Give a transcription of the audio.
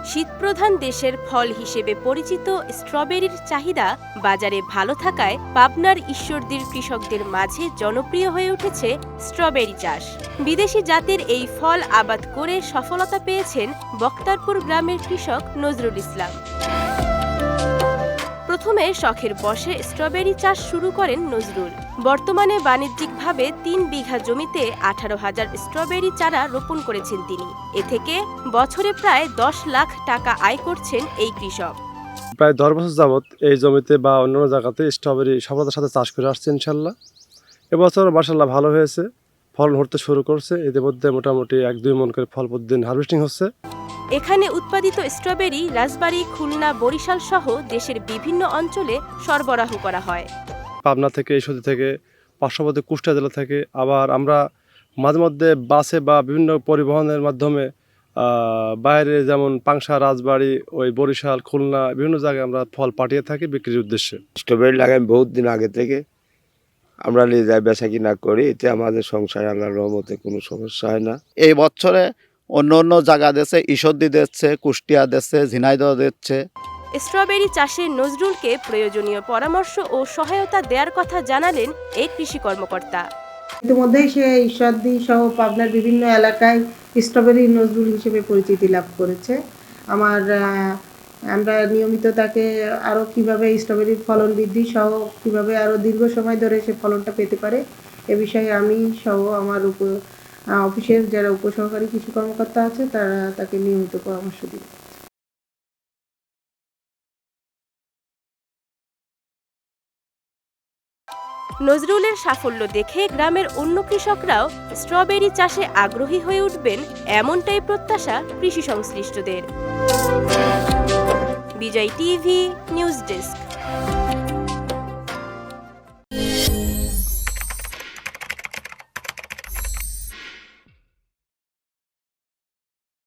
শীতপ্রধান দেশের ফল হিসেবে পরিচিত স্ট্রবেরির চাহিদা বাজারে ভালো থাকায় পাবনার ঈশ্বরদীর কৃষকদের মাঝে জনপ্রিয় হয়ে উঠেছে স্ট্রবেরি চাষ। বিদেশি জাতের এই ফল আবাদ করে সফলতা পেয়েছেন বক্তারপুর গ্রামের কৃষক নজরুল ইসলাম। প্রথমে শখের বশে স্ট্রবেরি চাষ শুরু করেন নজরুল। বর্তমানে বাণিজ্যিকভাবে ৩ বিঘা জমিতে ১৮,০০০ স্ট্রবেরি চারা রোপণ করেছেন তিনি। এ থেকে বছরে প্রায় ১০ লাখ টাকা আয় করছেন এই কৃষক। প্রায় ১০ বছর যাবৎ এই জমিতে বা অন্যান্য জায়গাতে স্ট্রবেরি সফলতার সাথে চাষ করে আসছে ইনশাল্লাহ। এবছর মাশাআল্লাহ ভালো হয়েছে, ফল ধরতে শুরু করছে। এদের মধ্যে মোটামুটি ১-২ মণ করে ফল প্রতিদিন হারভেস্টিং হচ্ছে। এখানে উৎপাদিত স্ট্রবেরি রাজবাড়ী, খুলনা, বরিশাল সহ দেশের বিভিন্ন অঞ্চলে সরবরাহ করা হয়। পাবনা থেকে, ঈশ্বরদী থেকে, পার্শ্ববর্তী কুষ্টিয়া জেলা থেকে, আবার আমরা মাঝে মধ্যে বাসে বা বিভিন্ন পরিবহনের মাধ্যমে বাইরে যেমন পাংশা, রাজবাড়ী, ওই বরিশাল, খুলনা বিভিন্ন জায়গায় আমরা ফল পাঠিয়ে থাকি বিক্রির উদ্দেশ্যে। স্ট্রবেরি লাগাই বহুত দিন আগে থেকে আমরা নিয়ে যাই, বেচা কিনা করি। এতে আমাদের সংসারে আল্লাহর রহমতে কোনো সমস্যা হয় না। এই বছরে অন্য অন্য জায়গা দিচ্ছে, ঈশ্বরদী দিচ্ছে, কুষ্টিয়া দিচ্ছে, ঝিনাইদহ দিচ্ছে। স্ট্রবেরি চাষে নজরুলকে প্রয়োজনীয় পরামর্শ ও সহায়তা দেওয়ার কথা জানালেন এই কৃষি কর্মকর্তা। ইতিমধ্যেই সে ঈশ্বরদী সহ পাবনার বিভিন্ন এলাকায় স্ট্রবেরি নজরুল হিসেবে পরিচিতি লাভ করেছে। আমরা নিয়মিত তাকে আরও কীভাবে স্ট্রবেরির ফলন বৃদ্ধি সহ কীভাবে আরও দীর্ঘ সময় ধরে সে ফলনটা পেতে পারে এ বিষয়ে আমি সহ আমার অফিসের যারা উপসহকারী কৃষি কর্মকর্তা আছে তারা তাকে নিয়মিত পরামর্শ দিবে। নজরুলের সাফল্য দেখে গ্রামের অন্য কৃষকরাও স্ট্রবেরি চাষে আগ্রহী হয়ে উঠবেন, এমনটাই প্রত্যাশা কৃষি সংশ্লিষ্টদের। বিজয় টিভি নিউজ ডেস্ক।